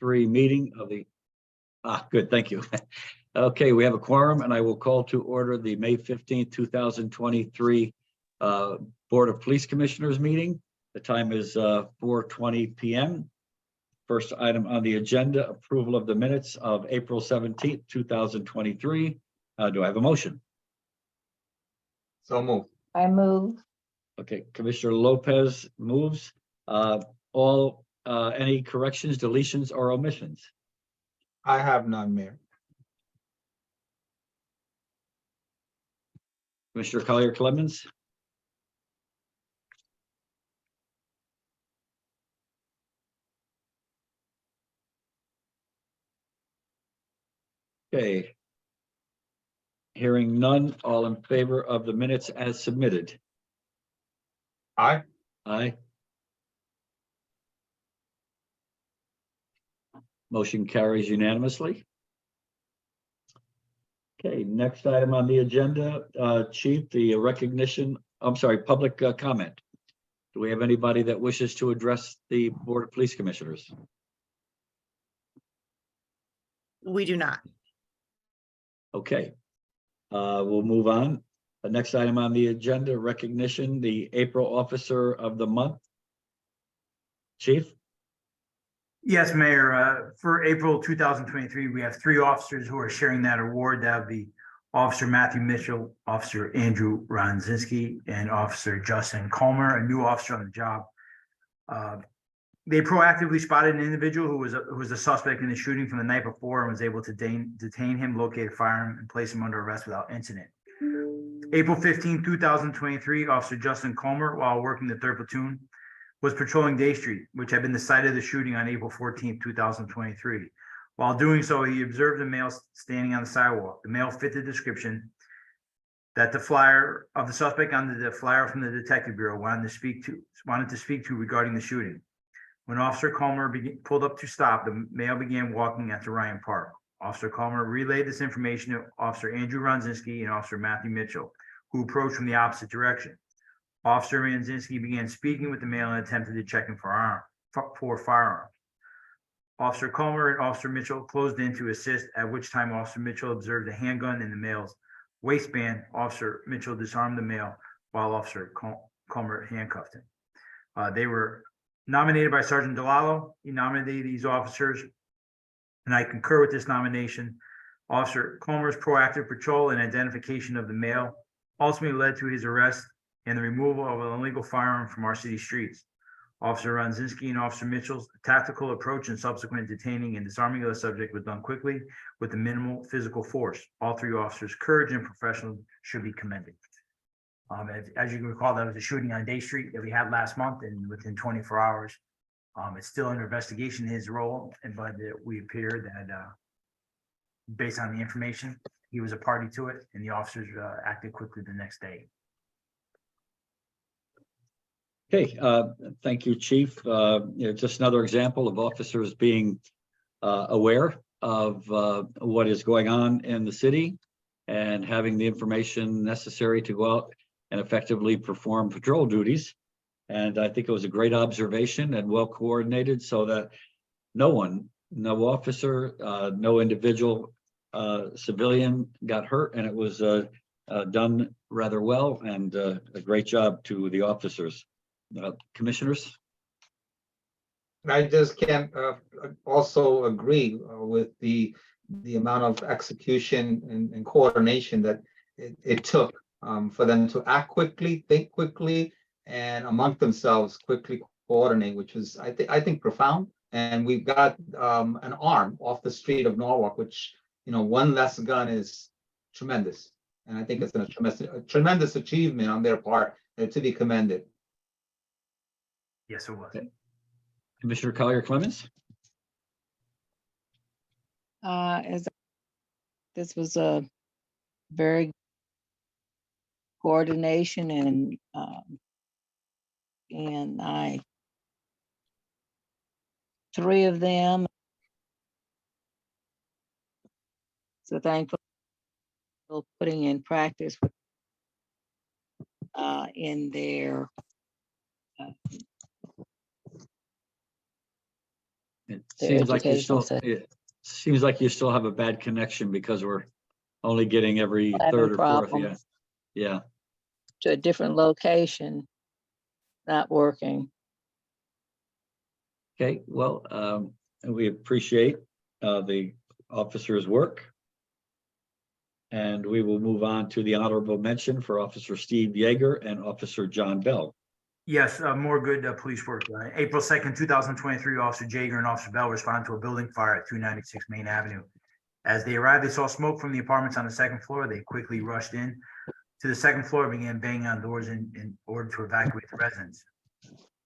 meeting of the, good, thank you. Okay, we have a quorum and I will call to order the May 15th, 2023 Board of Police Commissioners meeting. The time is 4:20 p.m. First item on the agenda, approval of the minutes of April 17th, 2023. Do I have a motion? So moved. I move. Okay, Commissioner Lopez moves. Any corrections, deletions, or omissions? I have none, Mayor. Commissioner Collier Clemens? Okay. Hearing none, all in favor of the minutes as submitted? Aye. Aye. Motion carries unanimously. Okay, next item on the agenda, Chief, the recognition, I'm sorry, public comment. Do we have anybody that wishes to address the Board of Police Commissioners? We do not. Okay, we'll move on. The next item on the agenda, recognition, the April Officer of the Month. Chief? Yes, Mayor. For April 2023, we have 3 officers who are sharing that award. That would be Officer Matthew Mitchell, Officer Andrew Ronzinski, and Officer Justin Comer, a new officer on the job. They proactively spotted an individual who was a suspect in the shooting from the night before and was able to detain him, locate a firearm, and place him under arrest without incident. April 15, 2023, Officer Justin Comer, while working the 3rd Platoon, was patrolling Day Street, which had been the site of the shooting on April 14, 2023. While doing so, he observed a male standing on the sidewalk. The male fit the description that the flyer of the suspect on the flyer from the Detective Bureau wanted to speak to regarding the shooting. When Officer Comer pulled up to stop, the male began walking at Ryan Park. Officer Comer relayed this information to Officer Andrew Ronzinski and Officer Matthew Mitchell, who approached from the opposite direction. Officer Ronzinski began speaking with the male and attempted to check him for firearms. Officer Comer and Officer Mitchell closed in to assist, at which time Officer Mitchell observed a handgun in the male's waistband. Officer Mitchell disarmed the male while Officer Comer handcuffed him. They were nominated by Sergeant Delalo. He nominated these officers, and I concur with this nomination. Officer Comer's proactive patrol and identification of the male ultimately led to his arrest and the removal of an illegal firearm from our city streets. Officer Ronzinski and Officer Mitchell's tactical approach and subsequent detaining and disarming of the subject was done quickly with a minimal physical force. All 3 officers' courage and professionalism should be commended. As you can recall, that was a shooting on Day Street that we had last month, and within 24 hours, it's still under investigation, his role, but we appear that based on the information, he was a party to it, and the officers acted quickly the next day. Okay, thank you, Chief. Just another example of officers being aware of what is going on in the city and having the information necessary to go out and effectively perform patrol duties. And I think it was a great observation and well coordinated so that no officer, no individual civilian got hurt, and it was done rather well, and a great job to the officers. Commissioners? I just can't also agree with the amount of execution and coordination that it took for them to act quickly, think quickly, and among themselves quickly coordinate, which was I think profound. And we've got an arm off the street of Norwalk, which, one less gun is tremendous. And I think it's a tremendous achievement on their part to be commended. Yes, it was. Okay. Commissioner Collier Clemens? This was a very coordination, and I 3 of them. So thankful for putting in practice in their It Their seems like you educational still, session. it seems like you still have a bad connection because we're only getting every Having third or fourth. Yeah. problems. Yeah. To a different location, not working. Okay, well, we appreciate the officer's work. And we will move on to the honorable mention for Officer Steve Yeager and Officer John Bell. Yes, more good police work. April 2nd, 2023, Officer Jaeger and Officer Bell responded to a building fire at 296 Main Avenue. As they arrived, they saw smoke from the apartments on the second floor. They quickly rushed in to the second floor and began banging on doors in order to evacuate the residents.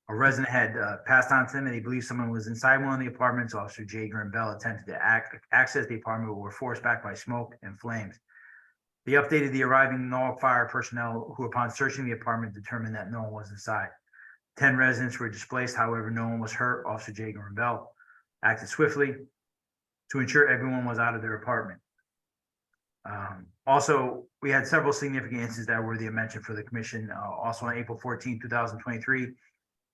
A resident had passed on to them and they believed someone was inside one of the apartments. Officer Jaeger and Bell attempted to access the apartment, but were forced back by smoke and flames. They updated the arriving Norwalk fire personnel, who upon searching the apartment determined that no one was inside. 10 residents were displaced, however, no one was hurt. Officer Jaeger and Bell acted swiftly to ensure everyone was out of their apartment. Also, we had several significant incidents that were worthy of mention for the commission. Also on April 14, 2023,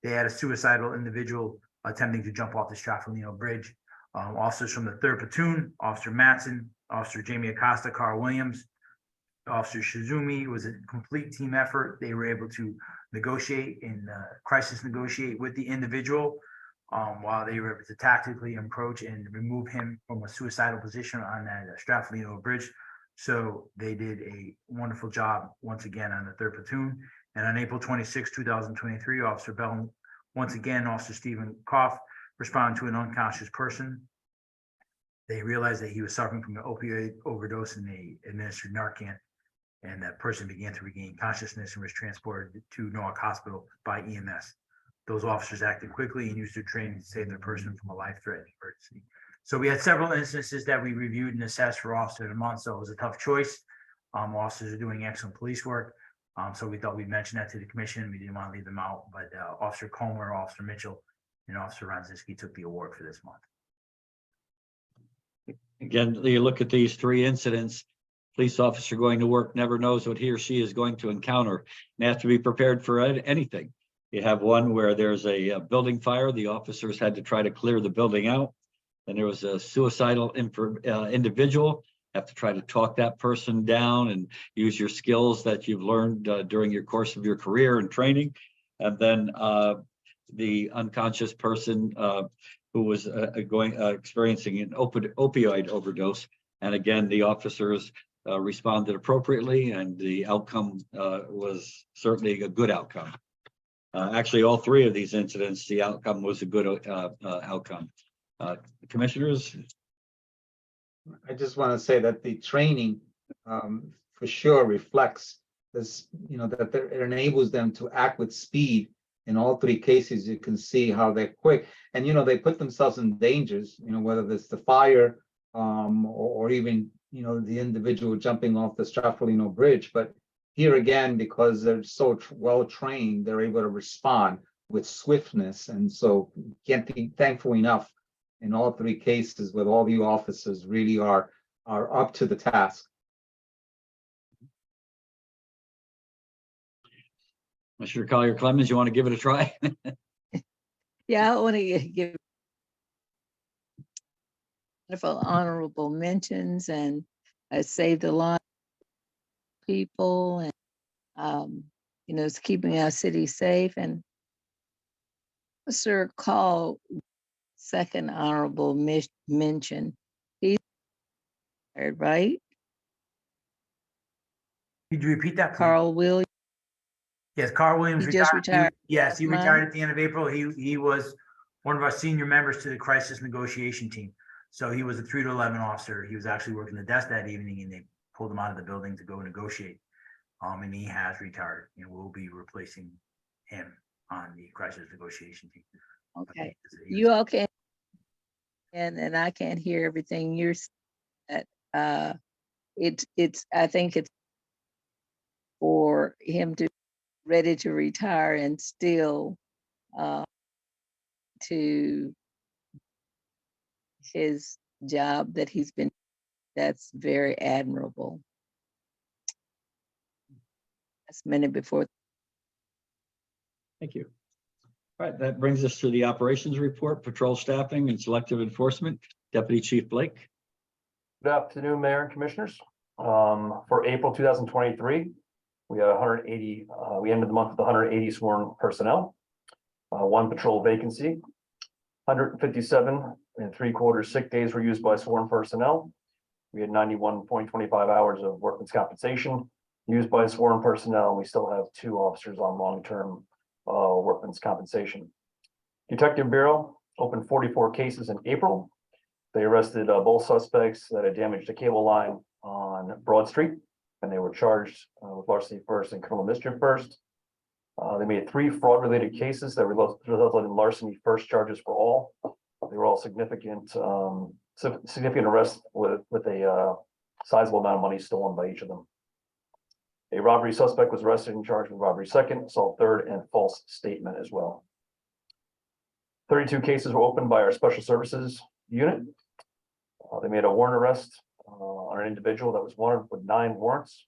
they had a suicidal individual attempting to jump off the Stratford-Lino Bridge. Officers from the 3rd Platoon, Officer Matson, Officer Jamie Acosta, Carl Williams, Officer Shizumi, was a complete team effort. They were able to negotiate and crisis negotiate with the individual while they were able to tactically approach and remove him from a suicidal position on that Stratford-Lino Bridge. So they did a wonderful job once again on the 3rd Platoon. And on April 26, 2023, Officer Bell, once again, Officer Stephen Koff responded to an unconscious person. They realized that he was suffering from an opioid overdose and they administered Narcan. And that person began to regain consciousness and was transported to Norwalk Hospital by EMS. Those officers acted quickly and used their training to save their person from a life-threatening emergency. So we had several instances that we reviewed and assessed for Officer of the Month, so it was a tough choice. Officers are doing excellent police work. So we thought we'd mention that to the commission. We didn't want to leave them out, but Officer Comer, Officer Mitchell, and Officer Ronzinski took the award for this month. Again, you look at these three incidents, police officer going to work never knows what he or she is going to encounter and have to be prepared for anything. You have one where there's a building fire. The officers had to try to clear the building out. And there was a suicidal individual. Have to try to talk that person down and use your skills that you've learned during your course of your career and training. And then the unconscious person who was experiencing an opioid overdose. And again, the officers responded appropriately, and the outcome was certainly a good outcome. Actually, all three of these incidents, the outcome was a good outcome. Commissioners? I just want to say that the training for sure reflects this, that it enables them to act with speed. In all three cases, you can see how they're quick, and they put themselves in dangers, whether it's the fire or even the individual jumping off the Stratford-Lino Bridge. But here again, because they're so well trained, they're able to respond with swiftness, and so can't be thankful enough in all three cases with all you officers really are up to the task. Mr. Collier Clemens, you want to give it a try? Yeah, I want to give wonderful honorable mentions and save the lives of people, and it's keeping our city safe. And Officer Call, second honorable mention. He's retired, right? Could you repeat that, please? Carl Williams. Yes, Carl Williams He just retired Yes, he last retired month. at the end of April. He was one of our senior members to the crisis negotiation team. So he was a 3 to 11 officer. He was actually working the desk that evening, and they pulled him out of the building to go negotiate. And he has retired, and we'll be replacing him on the crisis negotiation team. Okay, He was- you all can, and I can't hear everything you're saying. I think it's for him to ready to retire and still to his job that he's been, that's very admirable. That's minute before. Thank you. All right, that brings us to the operations report, patrol staffing and selective enforcement. Deputy Chief Blake. Good afternoon, Mayor and Commissioners. For April 2023, we had 180, we ended the month with 180 sworn personnel, one patrol vacancy, 157 3/4 sick days were used by sworn personnel. We had 91.25 hours of workman's compensation used by sworn personnel. We still have 2 officers on long-term workman's compensation. Detective Bureau opened 44 cases in April. They arrested both suspects that had damaged a cable line on Broad Street, and they were charged with larceny first and criminal mischief first. They made 3 fraud-related cases that resulted in larceny first charges for all. They were all significant arrests with a sizable amount of money stolen by each of them. A robbery suspect was arrested and charged with robbery second, assault third, and false statement as well. 32 cases were opened by our special services unit. They made a warrant arrest on an individual that was wanted with 9 warrants.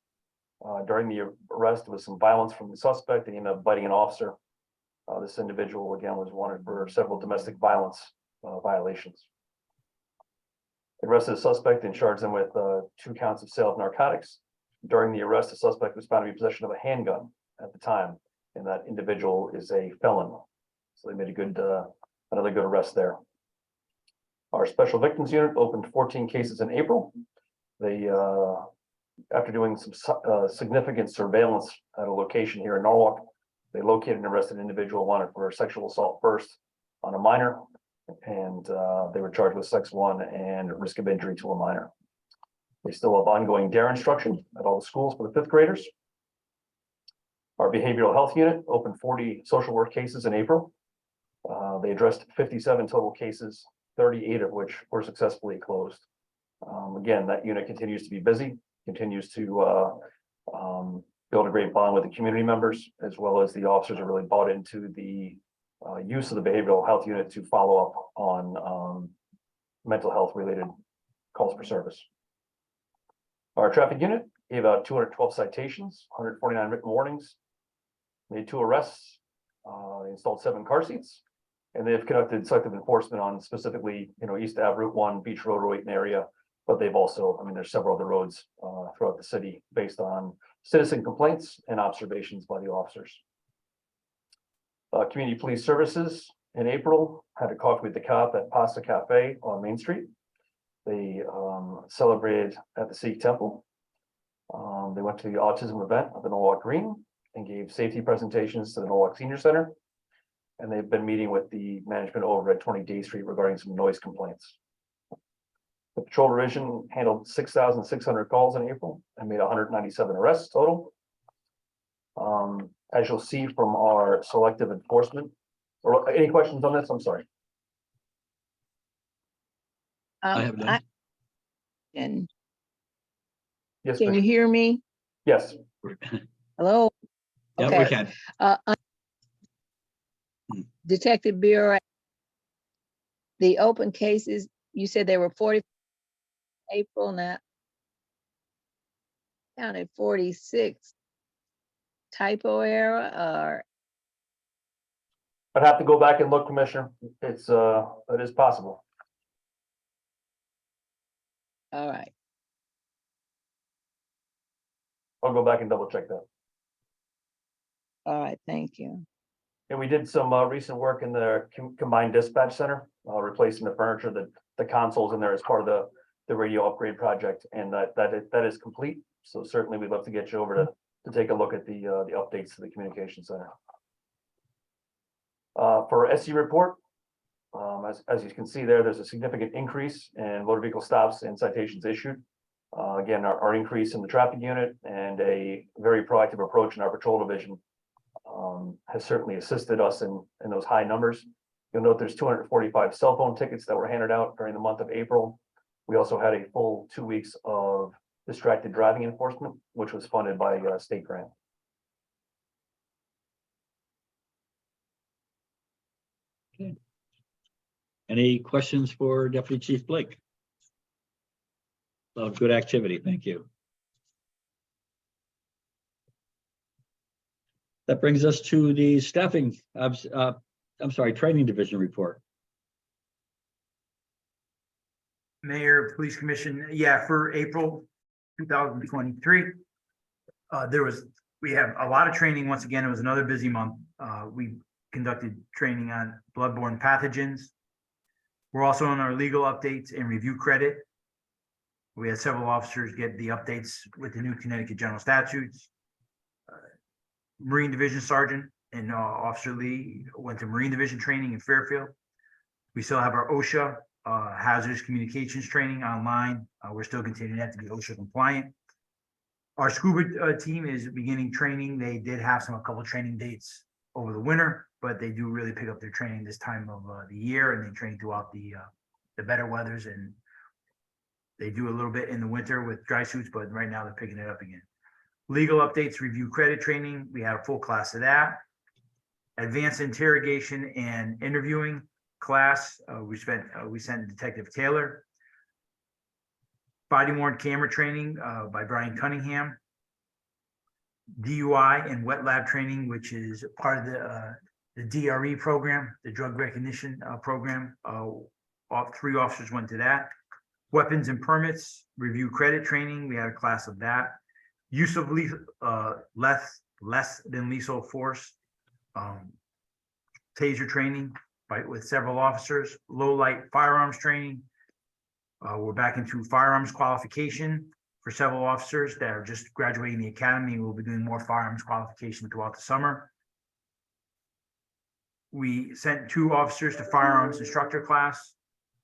During the arrest, there was some violence from the suspect, and he ended up biting an officer. This individual, again, was wanted for several domestic violence violations. They arrested a suspect and charged them with 2 counts of sale of narcotics. During the arrest, the suspect was found to be in possession of a handgun at the time, and that individual is a felon. So they made a good, another good arrest there. Our special victims unit opened 14 cases in April. They, after doing some significant surveillance at a location here in Norwalk, they located and arrested an individual wanted for sexual assault first on a minor, and they were charged with sex 1 and risk of injury to a minor. They still have ongoing DARE instruction at all the schools for the 5th graders. Our behavioral health unit opened 40 social work cases in April. They addressed 57 total cases, 38 of which were successfully closed. Again, that unit continues to be busy, continues to build a great bond with the community members, as well as the officers are really bought into the use of the behavioral health unit to follow up on mental health related calls for service. Our traffic unit gave out 212 citations, 149 written warnings, made 2 arrests, installed 7 car seats, and they've conducted selective enforcement on specifically, East Ave, Route 1, Beach Road, Royton area. But they've also, there's several other roads throughout the city based on citizen complaints and observations by the officers. Community Police Services in April had a coffee with the cop at Pasta Cafe on Main Street. They celebrated at the Sikh Temple. They went to the autism event at the Norwalk Green and gave safety presentations to the Norwalk Senior Center. And they've been meeting with the management over at 20 Day Street regarding some noise complaints. The Patrol Division handled 6,600 calls in April and made 197 arrests total. As you'll see from our selective enforcement, or any questions on this? I'm sorry. I have none. And Yes, can you ma'am. hear me? Yes. Hello? Yeah, we Okay. can. Detective Bureau, the open cases, you said there were 40 April, now counted 46. Typo error or? I'd have to go back and look, Commissioner. It is possible. All right. I'll go back and double check that. All right, thank you. And we did some recent work in the combined dispatch center, replacing the furniture, the consoles in there as part of the radio upgrade project, and that is complete. So certainly we'd love to get you over to take a look at the updates to the communication center. For SC report, as you can see there's a significant increase in motor vehicle stops and citations issued. Again, our increase in the traffic unit and a very proactive approach in our patrol division has certainly assisted us in those high numbers. You'll note there's 245 cell phone tickets that were handed out during the month of April. We also had a full 2 weeks of distracted driving enforcement, which was funded by a state grant. Any questions for Deputy Chief Blake? Well, good activity. Thank you. That brings us to the staffing I'm sorry, training division report. Mayor, Police Commission, yeah, for April 2023. We have a lot of training. Once again, it was another busy month. We conducted training on bloodborne pathogens. We're also on our legal updates and review credit. We had several officers get the updates with the new Connecticut general statutes. Marine Division Sergeant and Officer Lee went to Marine Division training in Fairfield. We still have our OSHA hazardous communications training online. We're still continuing that to be OSHA compliant. Our scuba team is beginning training. They did have a couple training dates over the winter, but they do really pick up their training this time of the year, and they train throughout the better weathers, and they do a little bit in the winter with dry suits, but right now they're picking it up again. Legal updates, review credit training. We had a full class of that. Advanced interrogation and interviewing class. We sent Detective Taylor. Body worn camera training by Brian Cunningham. DUI and wet lab training, which is part of the DRE program, the drug recognition program. All 3 officers went to that. Weapons and permits, review credit training. We had a class of that. Use of less than lethal force. Taser training with several officers. Low light firearms training. We're back into firearms qualification for several officers that are just graduating the academy. We'll be doing more firearms qualification throughout the summer. We sent 2 officers to firearms instructor class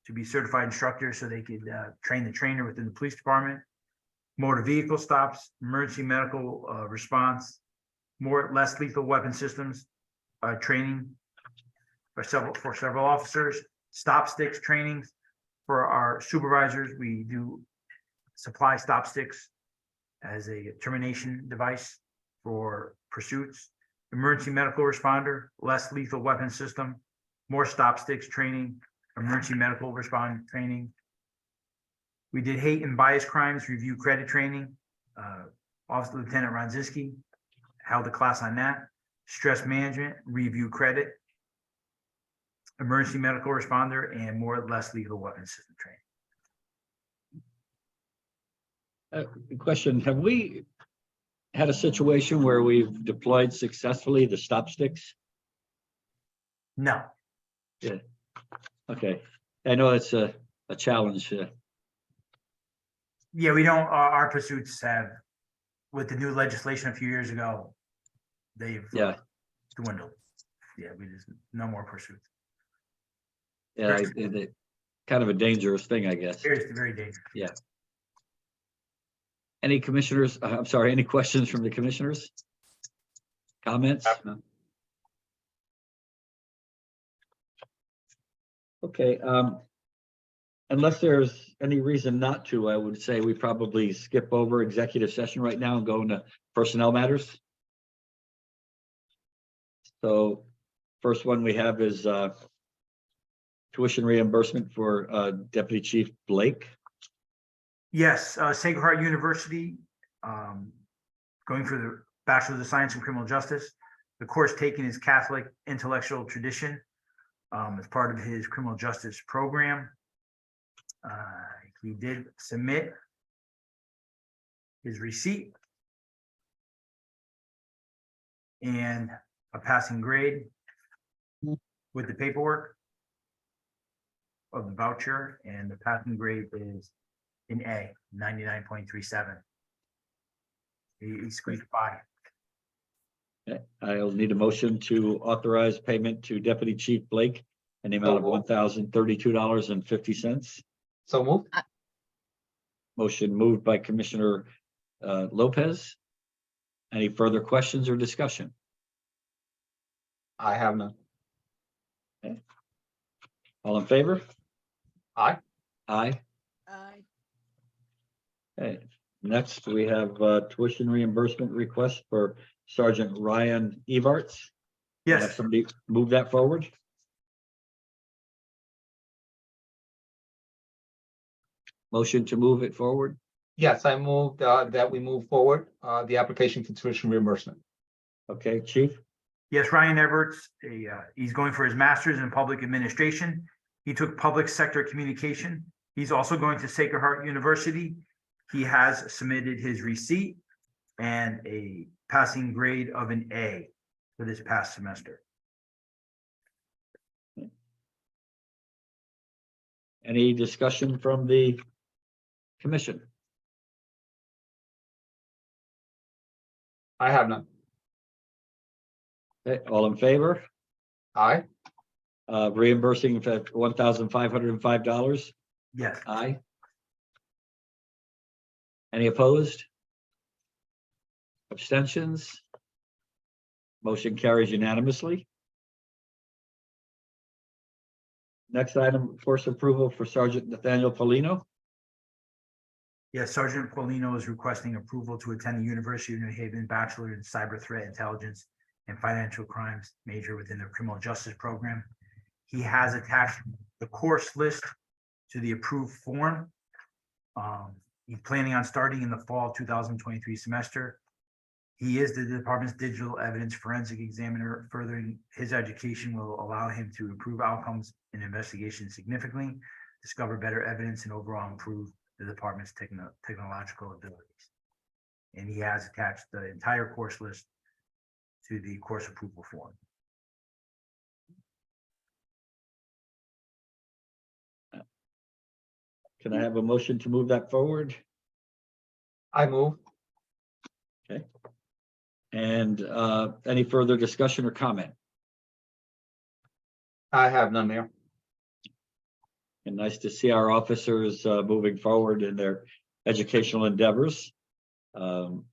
to be certified instructors so they could train the trainer within the police department. Motor vehicle stops, emergency medical response, less lethal weapon systems training for several officers. Stop sticks trainings for our supervisors. We do supply stop sticks as a termination device for pursuits. Emergency medical responder, less lethal weapon system, more stop sticks training, emergency medical respond training. We did hate and bias crimes review credit training. Officer Lieutenant Ronzinski held a class on that. Stress management review credit. Emergency medical responder and less lethal weapon system training. Question, have we had a situation where we've deployed successfully the stop sticks? No, Okay, I know it's a challenge. yeah, we don't, our pursuits have, with the new legislation a few years ago, they've dwindled. Yeah, no more pursuits. Yeah, kind of a dangerous thing, I guess. Very, very dangerous. Yeah. Any commissioners, I'm sorry, any questions from the commissioners? Comments? No? Okay, unless there's any reason not to, I would say we probably skip over executive session right now and go into personnel matters. So first one we have is tuition reimbursement for Deputy Chief Blake. Yes, Sacred Heart University, going for the Bachelor of Science in Criminal Justice. The course taken is Catholic Intellectual Tradition as part of his criminal justice program. He did submit his receipt and a passing grade with the paperwork of the voucher, and the passing grade is an A, 99.37. He squeaked by. Okay, I'll need a motion to authorize payment to Deputy Chief Blake in the amount of $1,032.50. So moved. Motion moved by Commissioner Lopez. Any further questions or discussion? I have none. All in favor? Aye. Aye. Aye. Okay, next we have tuition reimbursement request for Sergeant Ryan Evarts. Have Yes, somebody move that forward? Motion to move it forward? Yes, I moved that we move forward the application for tuition reimbursement. Okay, Chief, Yes, Ryan Everts, he's going for his master's in public administration. He took public sector communication. He's also going to Sacred Heart University. He has submitted his receipt and a passing grade of an A for this past semester. Any discussion from the commission? I have none. Okay, all in favor? Aye. Reimbursing for $1,505? Yes. Aye. Any opposed? Abstentions? Motion carries unanimously. Next item, course approval for Sergeant Nathaniel Polino. Yes, Sergeant Paulino is requesting approval to attend the University of New Haven Bachelor in Cyber Threat Intelligence and Financial Crimes major within the Criminal Justice Program. He has attached the course list to the approved form. He's planning on starting in the fall 2023 semester. He is the department's digital evidence forensic examiner. Furthering his education will allow him to improve outcomes in investigations significantly, discover better evidence, and overall improve the department's technological abilities. And he has attached the entire course list to the course approval form. Can I have a motion to move that forward? I move. And any further discussion or comment? I have none, Mayor. And nice to see our officers moving forward in their educational endeavors. Good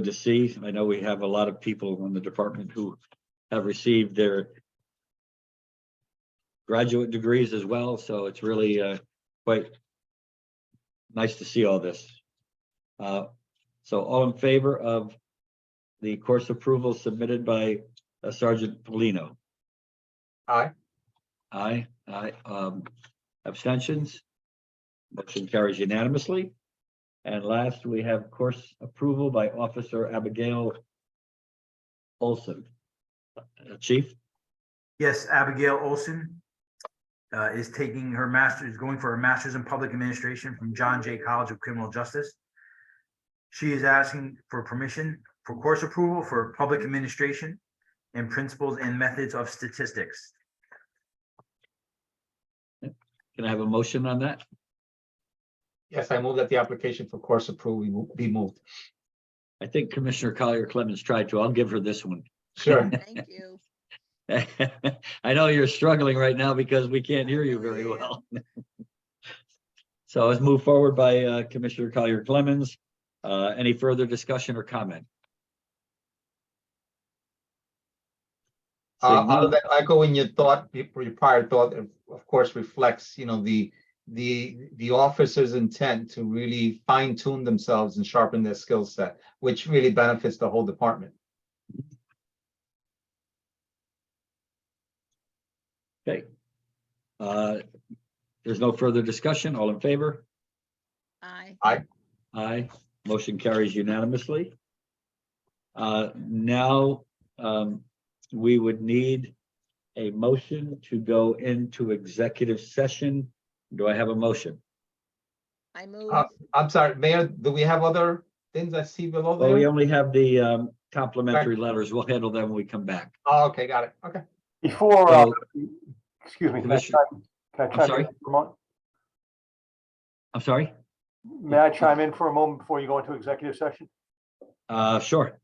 to see. I know we have a lot of people in the department who have received their graduate degrees as well, so it's really quite nice to see all this. So all in favor of the course approval submitted by Sergeant Polino? Aye. Aye. Abstentions? Motion carries unanimously. And last, we have course approval by Officer Abigail Olson. Chief? Yes, Abigail Olson is taking her master's, going for her master's in public administration from John Jay College of Criminal Justice. She is asking for permission for course approval for public administration and principles and methods of statistics. Can I have a motion on that? Yes, I move that the application for course approval be moved. I think Commissioner Collier Clemens tried to. I'll give her this one. Sure. Thank you. I know you're struggling right now because we can't hear you very well. So let's move forward by Commissioner Collier Clemens. Any further discussion or comment? Seeing Other none. than echoing your thought, your prior thought, of course, reflects, the officer's intent to really fine tune themselves and sharpen their skill set, which really benefits the whole department. Okay. There's no further discussion. All in favor? Aye. Aye. Motion carries unanimously. Now, we would need a motion to go into executive session. Do I have a motion? I move. I'm sorry, Mayor, do we have other things I see below Well, we there? only have the complimentary letters. We'll handle them when we come back. Oh, okay, got it. Okay. Before, So, excuse me, Commissioner- can I I'm chime sorry? in for a moment? I'm sorry? May I chime in for a moment before you go into executive session? Sure.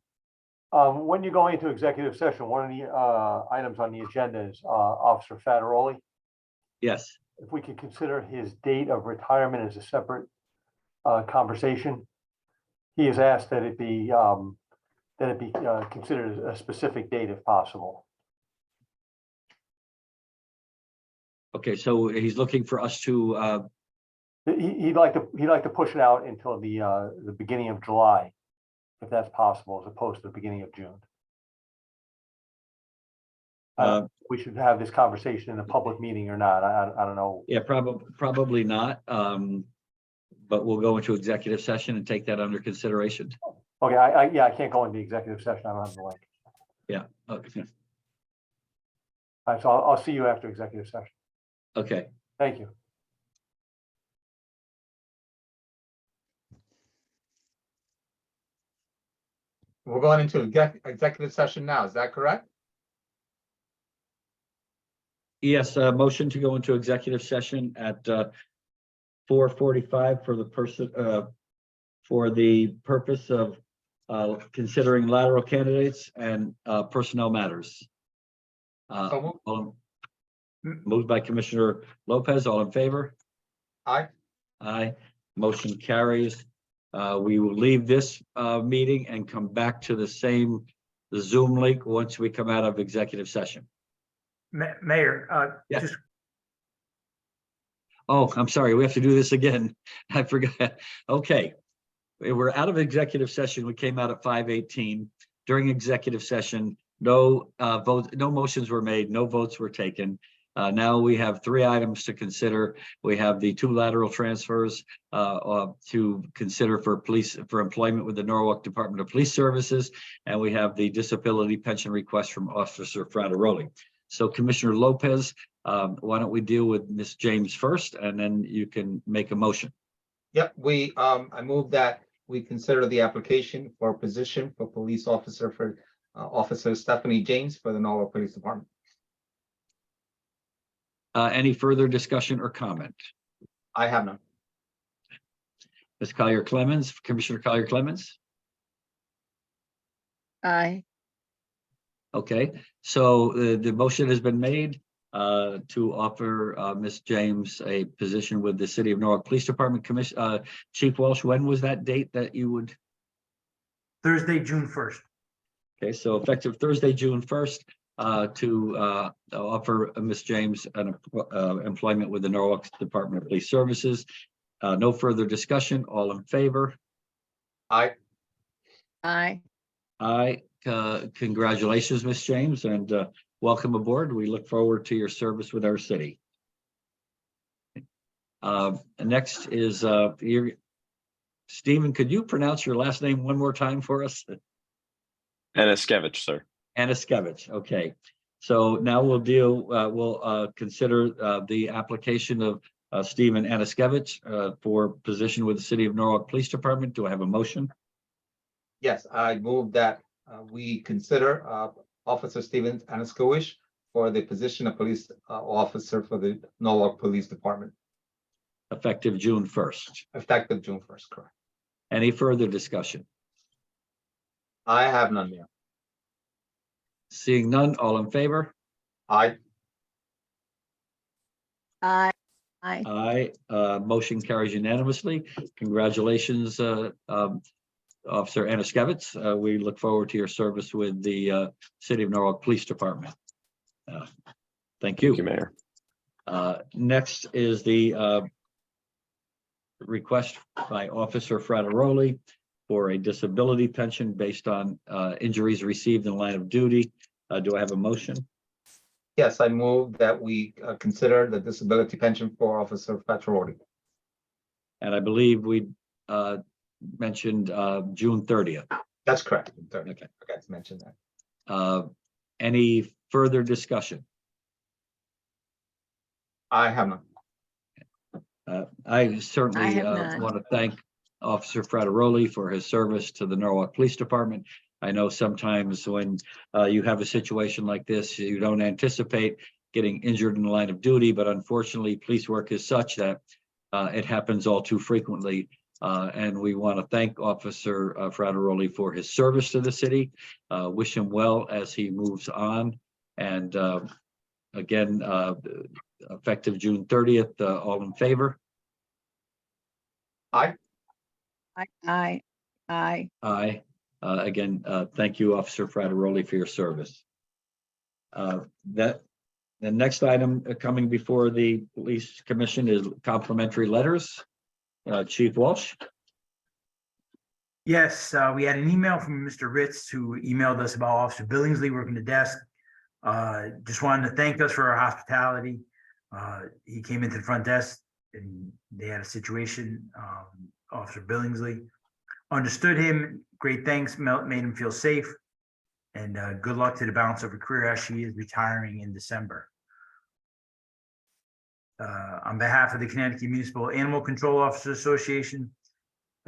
When you go into executive session, one of the items on the agenda is Officer Fattaroli. Yes. If we could consider his date of retirement as a separate conversation. He has asked that it be considered a specific date if possible. Okay, so he's looking for us to, He'd like to push it out until the beginning of July, if that's possible, as opposed to the beginning of June. We should have this conversation in a public meeting or not. I don't know. yeah, probably not. But we'll go into executive session and take that under consideration. Okay, I can't go into executive session. I don't have the link. Yeah, okay, All right, so I'll see you after executive session. okay. Thank you. We're going into executive session now. Is that correct? Yes, motion to go into executive session at 4:45 for the person, for the purpose of considering lateral candidates and personnel matters. So moved. Moved by Commissioner Lopez, all in favor? Aye. Aye, motion carries. We will leave this meeting and come back to the same Zoom link once we come out of executive session. Mayor, Yeah. just Oh, I'm sorry, we have to do this again. I forgot. Okay. We're out of executive session. We came out at 5:18. During executive session, no votes, no motions were made, no votes were taken. Now we have 3 items to consider. We have the 2 lateral transfers to consider for employment with the Norwalk Department of Police Services, and we have the disability pension request from Officer Frateroli. So Commissioner Lopez, why don't we deal with Ms. James first, and then you can make a motion. Yep, I move that we consider the application for a position for police officer for Officer Stephanie James for the Norwalk Police Department. Any further discussion or comment? I have none. Ms. Collier Clemens, Commissioner Collier Clemens? Aye. Okay, so the motion has been made to offer Ms. James a position with the City of Norwalk Police Department. Chief Walsh, when was that date that you would? Thursday, June 1st. Okay, so effective Thursday, June 1st, to offer Ms. James an employment with the Norwalk Department of Police Services. No further discussion. All in favor? Aye. Aye. Aye. Congratulations, Ms. James, and welcome aboard. We look forward to your service with our city. Next is Stephen, could you pronounce your last name one more time for us? Aniskevich, sir. Aniskevich, okay. So now we'll consider the application of Stephen Aniskevich for position with the City of Norwalk Police Department. Do I have a motion? Yes, I move that we consider Officer Stephen Aniskevich for the position of police officer for the Norwalk Police Department, Effective June 1st. effective June 1st, correct? Any further discussion? I have none, Mayor. Seeing none, all in favor? Aye. Aye. Aye. Aye. Motion carries unanimously. Congratulations, Officer Aniskevich. We look forward to your service with the City of Norwalk Police Department. Thank you. Thank you, Mayor. Next is the request by Officer Frateroli for a disability pension based on injuries received in the line of duty. Do I have a motion? Yes, I move that we consider the disability pension for Officer Frateroli. And I believe we mentioned June 30th. That's correct. Okay. I forgot to mention that. Any further discussion? I have none. I certainly I have none. want to thank Officer Frateroli for his service to the Norwalk Police Department. I know sometimes when you have a situation like this, you don't anticipate getting injured in the line of duty, but unfortunately, police work is such that it happens all too frequently. And we want to thank Officer Frateroli for his service to the city. Wish him well as he moves on. And again, effective June 30th, all in favor? Aye. Aye. Aye. Aye. Aye. Again, thank you, Officer Frateroli, for your service. The next item coming before the Police Commission is complimentary letters. Chief Walsh. Yes, we had an email from Mr. Ritz who emailed us about Officer Billingsley working the desk. Just wanted to thank us for our hospitality. He came into the front desk and they had a situation. Officer Billingsley understood him. Great thanks, made him feel safe. And good luck to the balance of her career as she is retiring in December. On behalf of the Connecticut Municipal Animal Control Officers Association,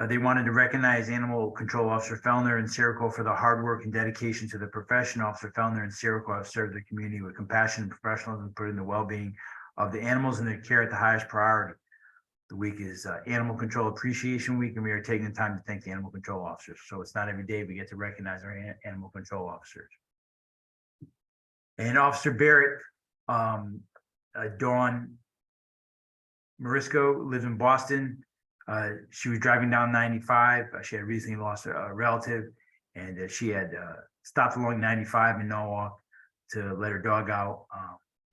they wanted to recognize Animal Control Officer Fellner and Sirico for the hard work and dedication to the profession. Officer Fellner and Sirico have served the community with compassion and professionalism, putting the well-being of the animals and their care at the highest priority. The week is Animal Control Appreciation Week, and we are taking the time to thank the animal control officers. So it's not every day we get to recognize our animal control officers. And Officer Barrett, Dawn Marisco, lives in Boston. She was driving down 95. She had recently lost a relative, and she had stopped along 95 in Norwalk to let her dog out,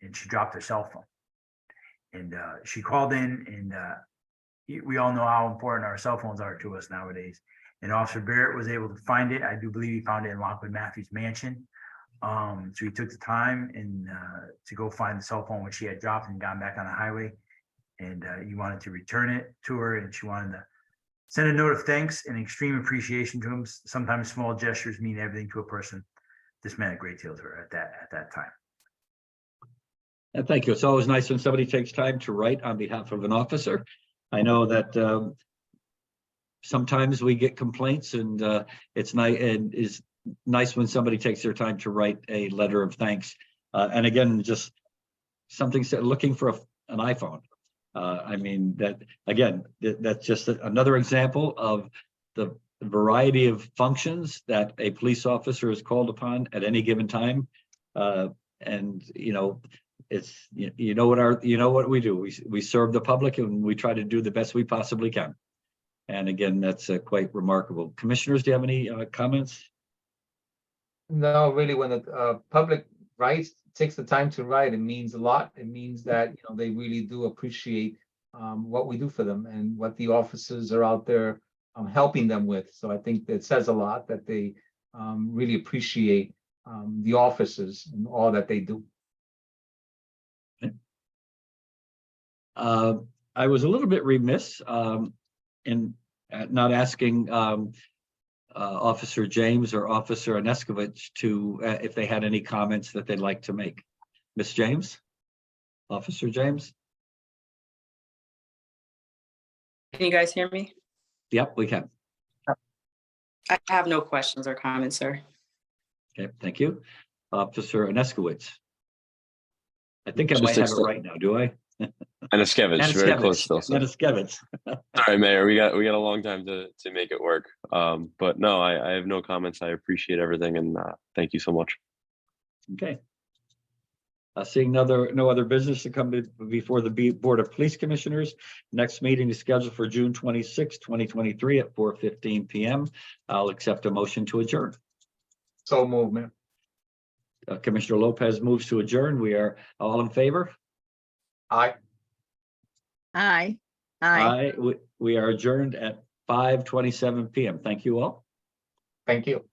and she dropped her cell phone. And she called in, and we all know how important our cell phones are to us nowadays. And Officer Barrett was able to find it. I do believe he found it in Lockwood Matthews mansion. So he took the time and to go find the cell phone which she had dropped and gone back on the highway. And he wanted to return it to her, and she wanted to send a note of thanks and extreme appreciation to him. Sometimes small gestures mean everything to a person. This meant a great deal to her at that time. And thank you. It's always nice when somebody takes time to write on behalf of an officer. I know that sometimes we get complaints, and it's nice and is nice when somebody takes their time to write a letter of thanks. And again, just something said, looking for an iPhone. I mean, that again, that's just another example of the variety of functions that a police officer is called upon at any given time. And you know, it's you know what we do. We serve the public, and we try to do the best we possibly can. And again, that's quite remarkable. Commissioners, do you have any comments? No, really, when the public writes, takes the time to write, it means a lot. It means that, you know, they really do appreciate what we do for them and what the officers are out there helping them with. So I think that says a lot that they really appreciate the officers and all that they do. I was a little bit remiss in not asking Officer James or Officer Aneskovich to if they had any comments that they'd like to make. Miss James, Officer James. Can you guys hear me? Yep, we can. I have no questions or comments, sir. Okay, thank you. Officer Aneskovich. I think I Just might have it extend- right now, do I? Anaskevich, very close still. So. Anaskevich. Sorry, Mayor, we got a long time to make it work. But no, I have no comments. I appreciate everything, and thank you so much. Okay. Seeing no other business to come before the Board of Police Commissioners. Next meeting is scheduled for June 26, 2023 at 4:15 p.m. I'll accept a motion to adjourn. So movement. Commissioner Lopez moves to adjourn. We are all in favor? Aye. Aye. Aye. We are adjourned at 5:27 p.m. Thank you all. Thank you.